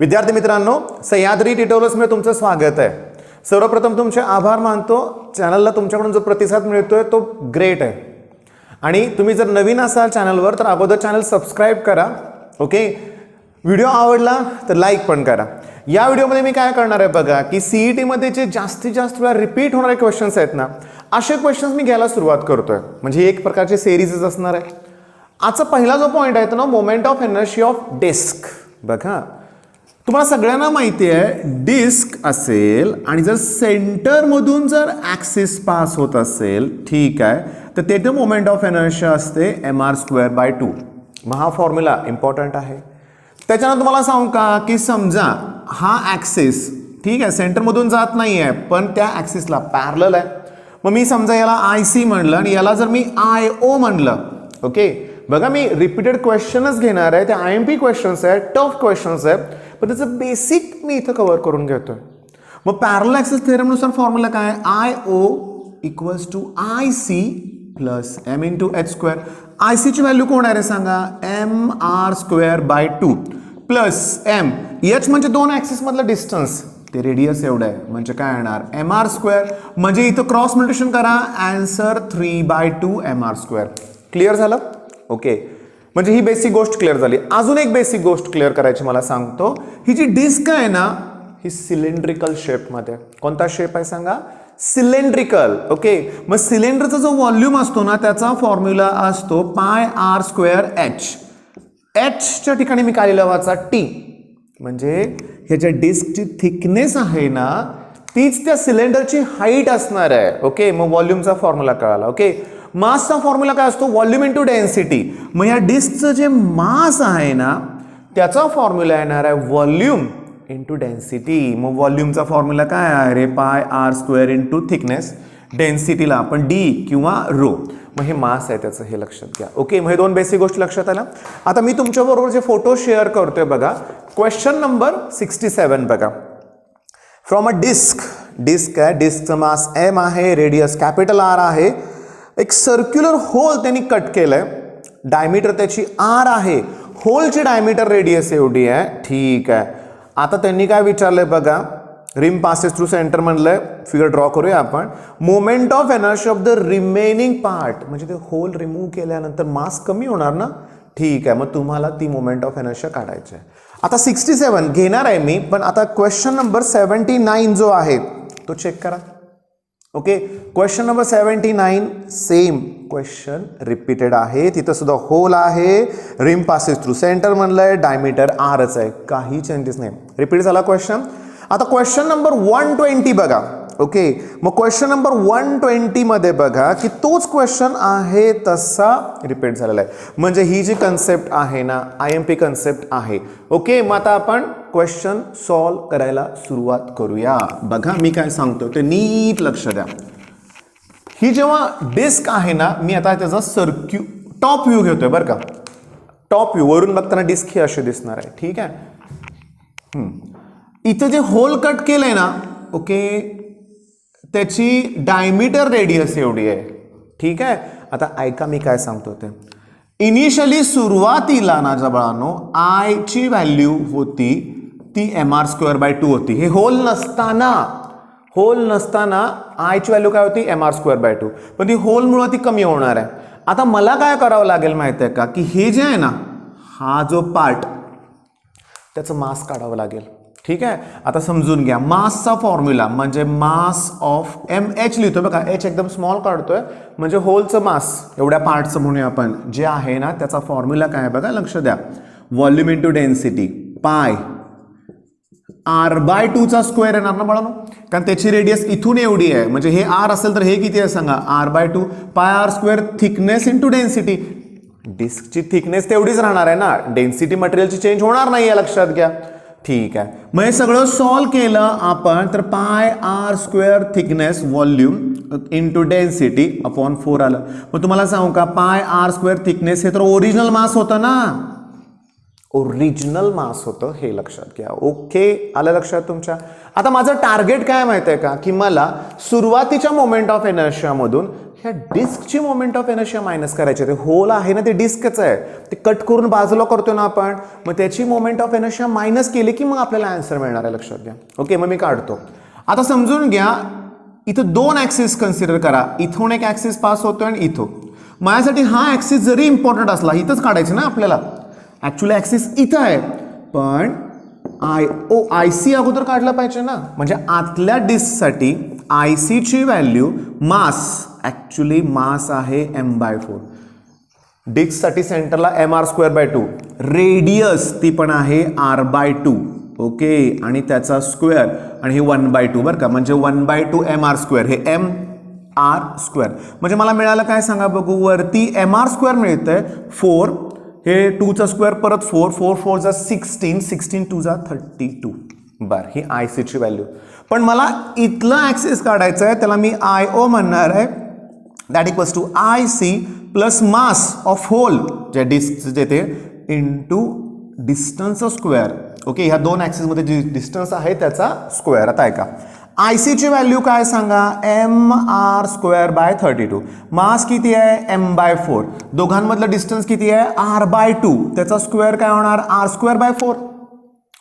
विद्यार्थी मित्रांनो, सह्याद्री ट्युटोरियल्समध्ये तुमचं स्वागत आहे। सर्वप्रथम तुमचे आभार मानतो। चॅनलला तुमच्याकडून जो प्रतिसाद मिळतोय तो ग्रेट आहे। आणि तुम्ही जर नवीन असाल चॅनलवर तर अगोदर चॅनल सबस्क्राइब करा। ओके, व्हिडिओ आवडला तर लाईक पण करा। या व्हिडिओमध्ये मी काय करणार आहे बघा की सीईटी मध्ये जे जास्तीत जास्त वेळा रिपीट होणारे क्वेश्चन्स आहेत ना, असे क्वेश्चन्स मी घ्यायला सुरुवात करतोय। म्हणजे एक प्रकारचे सिरीजच असणार आहे। आजचा पहिला जो पॉइंट आहे तो ना moment of inertia of disc. बघा, तुम्हाला सगळ्यांना माहिती आहे डिस्क असेल आणि जर सेंटर मधून जर ॲक्सिस पास होत असेल, ठीक आहे, तर तेथे मोमेंट ऑफ इनर्शिया असते mr²/2। मग हा फॉर्म्युला इम्पॉर्टंट आहे। त्याच्यानंतर तुम्हाला सांगू का की समजा हा ॲक्सिस, ठीक आहे, सेंटर मधून जात नाही आहे पण त्या ॲक्सिसला पॅरलल आहे। मग मी समजा याला IC म्हणलं आणि याला जर मी IO म्हणलं, ओके, बघा मी रिपीटेड क्वेश्चनच घेणार आहे। ते IMP क्वेश्चन्स आहेत, टफ क्वेश्चन्स आहेत, पण त्याचं बेसिक मी इथं कव्हर करून घेतोय। मग पॅरलल ॲक्सिस थेरमनुसार फॉर्म्युला काय आहे? IO = IC + m × h²। IC ची व्हॅल्यू कोण आहे रे सांगा? mr²/2 + m। h म्हणजे दोन ॲक्सिस मधलं डिस्टन्स, ते रेडियस एवढं आहे, म्हणजे काय येणार mr²। म्हणजे इथं क्रॉस मल्टिप्लिकेशन करा, आन्सर 3/2 mr²। क्लिअर झालं? ओके, म्हणजे ही बेसिक गोष्ट क्लिअर झाली। अजून एक बेसिक गोष्ट क्लिअर करायची मला सांगतो। ही जी डिस्क आहे ना, ही सिलेंड्रिकल शेप मध्ये। कोणता शेप आहे सांगा? सिलेंड्रिकल। ओके, मग सिलेंडरचा जो व्हॉल्यूम असतो ना त्याचा फॉर्म्युला असतो πr²h। h च्या ठिकाणी मी काय लावायचा? t। म्हणजे ह्याच्या डिस्कची थिकनेस आहे ना तीच त्या सिलेंडरची हाईट असणार आहे। ओके, मग व्हॉल्यूमचा फॉर्म्युला कळाला। ओके, मासचा फॉर्म्युला काय असतो? Volume into density. मग या डिस्कचं जे मास आहे ना त्याचा फॉर्म्युला येणार आहे व्हॉल्यूम इंटू डेन्सिटी। मग व्हॉल्यूमचा फॉर्म्युला काय आहे रे? πr² × thickness. डेन्सिटीला आपण d किंवा रो। मग हे मास आहे त्याचं, हे लक्षात घ्या। ओके, मग हे दोन बेसिक गोष्टी लक्षात आल्या। आता मी तुमच्याबरोबर जे फोटो शेअर करतोय बघा, क्वेश्चन नंबर 67 बघा। फ्रॉम अ डिस्क, डिस्क आहे, डिस्कचं मास m आहे, रेडियस R आहे, एक सर्क्युलर होल त्यांनी कट केलंय, डायमीटर त्याची r आहे, होलची डायमीटर रेडियस एवढी आहे, ठीक आहे। आता त्यांनी काय विचारलंय बघा, रिम पासेस थ्रू सेंटर म्हणलंय, फिगर ड्रॉ करूया आपण। Moment of inertia of the remaining part, म्हणजे ते होल रिमूव्ह केल्यानंतर मास कमी होणार ना, ठीक आहे। मग तुम्हाला ती मोमेंट ऑफ इनर्शिया काढायची आहे। आता 67 घेणार आहे मी, पण आता क्वेश्चन नंबर 79 जो आहे तो चेक करा। Okay, question number 79 same question repeated आहे, तिथं सुद्धा होल आहे, रिम पासेस थ्रू सेंटर म्हणलंय, डायमीटर rच आहे, काही चेंजेस नाही, रिपीट झाला क्वेश्चन। आता क्वेश्चन नंबर 120 बघा। ओके, मग क्वेश्चन नंबर 120 मध्ये बघा की तोच क्वेश्चन आहे तसा रिपीट झालेला आहे। म्हणजे ही जी कन्सेप्ट आहे ना IMP कन्सेप्ट आहे। ओके, मग आता आपण क्वेश्चन सॉल्व करायला सुरुवात करूया। बघा मी काय सांगतो ते नीट लक्ष द्या। ही जेव्हा डिस्क आहे ना, मी आता त्याचा टॉप व्ह्यू घेतोय बरं का। टॉप व्ह्यू वरून बघताना डिस्क ही अशी दिसणार आहे, ठीक आहे। इथं जे होल कट केलंय ना, ओके, त्याची डायमीटर रेडियस एवढी आहे, ठीक आहे। आता ऐका मी काय सांगतो ते। इनिशियली सुरुवातीला ना जबाळांनो I ची व्हॅल्यू होती ती mr²/2 होती। हे होल नसताना I ची व्हॅल्यू काय होती? mr²/2, पण ती होलमुळे ती कमी होणार आहे। आता मला काय करावं लागेल माहिती आहे का की हे जे आहे ना, हा जो पार्ट त्याचं मास काढावं लागेल, ठीक आहे। आता समजून घ्या, मासचा फॉर्म्युला म्हणजे मास ऑफ mh लिहितोय बघा, h एकदम स्मॉल काढतोय, म्हणजे होलचं मास एवढ्या पार्टचं म्हणूया आपण जे आहे ना त्याचा फॉर्म्युला काय आहे बघा, लक्ष द्या, व्हॉल्यूम इंटू डेन्सिटी πr/2 चा स्क्वेअर येणार ना बाळांनो, कारण त्याची रेडियस इथून एवढी आहे, म्हणजे हे r असेल तर हे किती आहे सांगा? r/2 πr² thickness into density. डिस्कची थिकनेस तेवढीच राहणार आहे ना, डेन्सिटी मटेरियलची चेंज होणार नाही, लक्षात घ्या, ठीक आहे। मग हे सगळं सॉल्व केलं आपण तर πr² thickness volume into density upon 4 आलं। मग तुम्हाला सांगू का, πr² थिकनेस हे तर ओरिजिनल मास होतं ना, ओरिजिनल मास होतं हे लक्षात घ्या. ओके, आलं लक्षात तुमच्या. आता माझं टार्गेट काय माहिती आहे का, की मला सुरुवातीच्या मोमेंट ऑफ इनर्शियामधून ह्या डिस्कची मोमेंट ऑफ इनर्शिया मायनस करायची. ते होल आहे ना, ते डिस्कच आहे, ते कट करून बाजूला करतो ना आपण, मग त्याची मोमेंट ऑफ इनर्शिया मायनस केली की मग आपल्याला आन्सर मिळणार आहे. लक्षात घ्या. ओके, मग मी काढतो. आता समजून घ्या, इथं दोन ऍक्सिस कन्सिडर करा. इथून एक ऍक्सिस पास होतोय आणि इथं. माझ्यासाठी हा ऍक्सिस जरी इम्पॉर्टंट असला, इथंच काढायचं ना आपल्याला. ऍक्च्युअली ऍक्सिस इथं आहे, पण आय सी अगोदर काढलं पाहिजे ना. म्हणजे आतल्या डिस्कसाठी आय सीची व्हॅल्यू मास, ऍक्च्युली मास आहे m/4. डिस्कसाठी सेंटरला mr²/2. रेडियस ती पण आहे r/2. ओके, आणि त्याचा स्क्वेअर, आणि हे 1/2 बरं का, म्हणजे 1/2 mr². हे mr². म्हणजे मला मिळालं काय सांगा बघू. वरती mr² मिळतंय 4, हे 2चा स्क्वेअर परत 4, 4 4 जा 16, 16 2 जा 32. बरं, ही आय सीची व्हॅल्यू. पण मला इथला ऍक्सिस काढायचा आहे, त्याला मी IO म्हणणार आहे. That equals to IC plus mass of whole, जे डिस्क देते, इंटू डिस्टन्स स्क्वेअर. ओके, ह्या दोन ऍक्सिसमध्ये जी डिस्टन्स आहे त्याचा स्क्वेअर. आता ऐका, आय सीची व्हॅल्यू काय सांगा, mr²/32. मास किती आहे, m/4. दोघांमधलं डिस्टन्स किती आहे, r/2. त्याचा स्क्वेअर काय होणार, r²/4.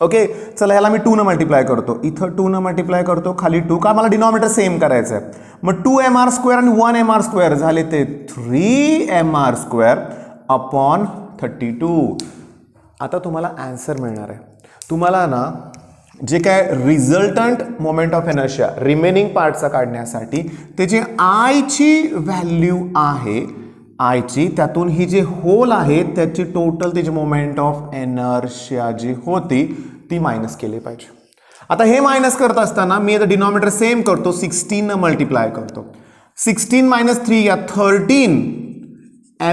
ओके, चला ह्याला मी 2 न मल्टिप्लाय करतो. इथं 2 न मल्टिप्लाय करतो, खाली 2, का मला डिनॉमिनेटर सेम करायचं आहे. मग 2mr² आणि 1mr² झाले ते 3mr²/32. आता तुम्हाला आन्सर मिळणार आहे. तुम्हाला ना जे काय resultant moment of inertia remaining पार्टचा काढण्यासाठी ते जे आयची व्हॅल्यू आहे, आयची, त्यातून ही जे होल आहे त्याची टोटल त्याची मोमेंट ऑफ इनर्शिया जी होती ती मायनस केली पाहिजे. आता हे मायनस करत असताना मी आता डिनॉमिनेटर सेम करतो, 16 न मल्टिप्लाय करतो. 16 - 3 या 13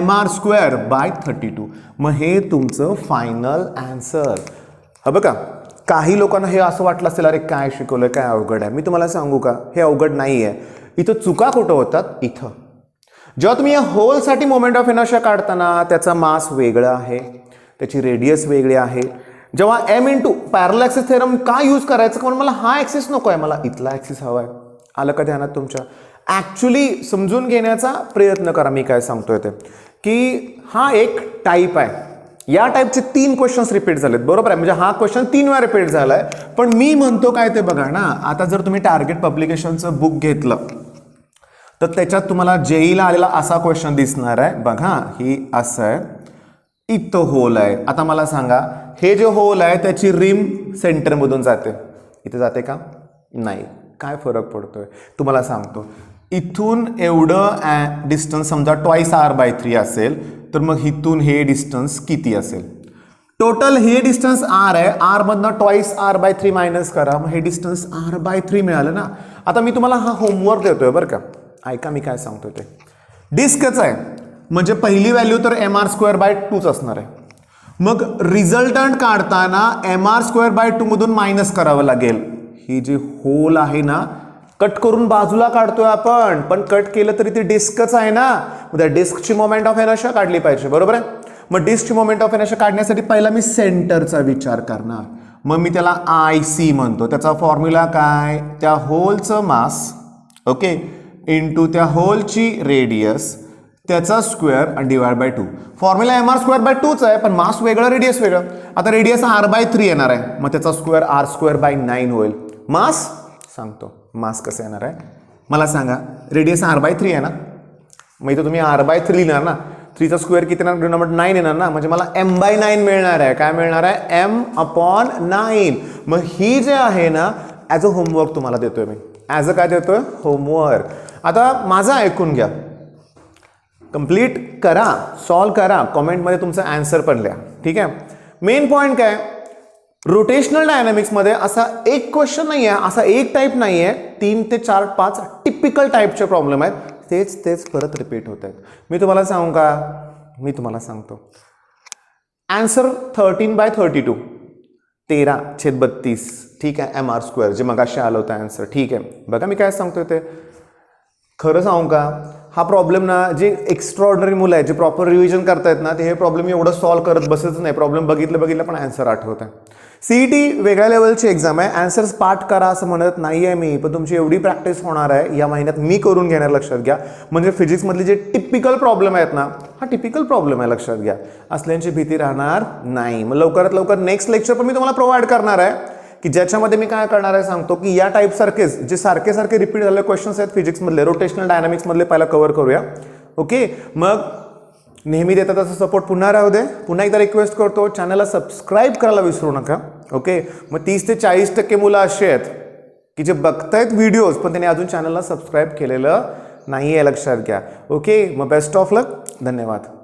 mr²/32. मग हे तुमचं फायनल आन्सर. हा बघा, काही लोकांना हे असं वाटलं असेल, अरे काय शिकवलं, काय अवघड आहे. मी तुम्हाला सांगू का, हे अवघड नाही आहे. इथं चुका कुठं होतात, इथं. जेव्हा तुम्ही या होलसाठी मोमेंट ऑफ इनर्शिया काढताना त्याचा मास वेगळा आहे, त्याची रेडियस वेगळी आहे. जेव्हा m × पॅरलल ॲक्सिस थेरम का यूज करायचं, कारण मला हा ॲक्सिस नको आहे, मला इथला ॲक्सिस हवा आहे. आलं का ध्यानात तुमच्या. ॲक्च्युली समजून घेण्याचा प्रयत्न करा. मी काय सांगतोय ते, की हा एक टाईप आहे. या टाईपचे 3 क्वेश्चन्स रिपीट झालेत, बरोबर आहे. म्हणजे हा क्वेश्चन 3 वेळा रिपीट झालाय. पण मी म्हणतो काय ते बघा ना. आता जर तुम्ही टार्गेट पब्लिकेशनचं बुक घेतलं तर त्याच्यात तुम्हाला जेईला आलेला असा क्वेश्चन दिसणार आहे. बघा, ही असं आहे, इथं होल आहे. आता मला सांगा, हे जे होल आहे त्याची रिम सेंटरमधून जाते, इथे जाते का, नाही. काय फरक पडतोय तुम्हाला सांगतो. इथून एवढं डिस्टन्स समजा 2r/3 असेल, तर मग इथून हे डिस्टन्स किती असेल. टोटल हे डिस्टन्स r आहे, r मधनं 2r/3 मायनस करा, मग हे डिस्टन्स r/3 मिळालं ना. आता मी तुम्हाला हा होमवर्क देतोय बरं का, ऐका मी काय सांगतोय ते. डिस्कच आहे म्हणजे पहिली व्हॅल्यू तर mr²/2च असणार आहे. मग रिझल्टंट काढताना mr²/2 मधून मायनस करावं लागेल. ही जी होल आहे ना, कट करून बाजूला काढतोय आपण, पण कट केलं तरी ती डिस्कच आहे ना. मग त्या डिस्कची मोमेंट ऑफ इनर्शिया काढली पाहिजे, बरोबर आहे. मग डिस्कची मोमेंट ऑफ इनर्शिया काढण्यासाठी पहिला मी सेंटरचा विचार करणार. मग मी त्याला IC म्हणतो. त्याचा फॉर्म्युला काय, त्या होलचं मास, ओके, इंटू त्या होलची रेडियस, त्याचा स्क्वेअर आणि डिवाइड/2. फॉर्म्युला mr²/2च आहे, पण मास वेगळं, रेडियस वेगळं. आता रेडियस r/3 येणार आहे, मग त्याचा स्क्वेअर r²/9 होईल. मास सांगतो, मास कसं येणार आहे मला सांगा. रेडियस r/3 आहे ना, मग इथं तुम्ही r/3 लिहिणार ना. 3चा स्क्वेअर किती येणार, डिनॉमिनेटर 9 येणार ना. म्हणजे मला m/9 मिळणार आहे. काय मिळणार आहे, m/9. मग ही जे आहे ना, ॲज अ होमवर्क तुम्हाला देतोय मी. ॲज अ काय देतोय, होमवर्क. आता माझं ऐकून घ्या, कंप्लीट करा, सॉल्व करा, कॉमेंटमध्ये तुमचा आन्सर पण लिहा, ठीक आहे. मेन पॉईंट काय, रोटेशनल डायनॅमिक्समध्ये असा एक क्वेश्चन नाही आहे, असा एक टाईप नाही आहे. 3 ते 4 5 टिपिकल टाईपचे प्रॉब्लेम आहेत, तेच परत रिपीट होत आहेत. मी तुम्हाला सांगू का, मी तुम्हाला सांगतो. आन्सर 13/32, 13/32, ठीक आहे. mr², जे मगाशी आलं होतं आन्सर, ठीक आहे. बघा मी काय सांगतोय ते, खरं सांगू का, हा प्रॉब्लेम ना जे एक्स्ट्रॉर्डनरी मुलं आहेत जे प्रॉपर रिव्हिजन करतायत ना ते हे प्रॉब्लेम एवढं सॉल्व्ह करत बसच नाही. प्रॉब्लेम बघितलं पण आन्सर आठवत आहे. सीईटी वेगळ्या लेवलची एक्झाम आहे. आन्सर्स पाठ करा असं म्हणत नाही आहे मी, पण तुमची एवढी प्रॅक्टिस होणार आहे या महिन्यात मी करून घेणार, लक्षात घ्या. म्हणजे फिजिक्समधले जे टिपिकल प्रॉब्लेम आहेत ना, हा टिपिकल प्रॉब्लेम आहे, लक्षात घ्या. असल्यांची भीती राहणार नाही. मग लवकरात लवकर नेक्स्ट लेक्चर पण मी तुम्हाला प्रोव्हाइड करणार आहे की ज्याच्यामध्ये मी काय करणार आहे सांगतो की या टाईप सारखेच जे सारखे रिपीट झालेले क्वेश्चन्स आहेत फिजिक्समधले, रोटेशनल डायनामिक्समधले पहिला कव्हर करूया. ओके, मग नेहमी देतात तसं सपोर्ट पुन्हा राहू दे. पुन्हा एकदा रिक्वेस्ट करतो, चॅनलला सबस्क्राईब करायला विसरू नका. ओके, मग 30 ते 40% मुलं अशी आहेत की जे बघतायत व्हिडिओज पण त्यांनी अजून चॅनलला सबस्क्राईब केलेलं नाही आहे, लक्षात घ्या. ओके, मग बेस्ट ऑफ लक. धन्यवाद.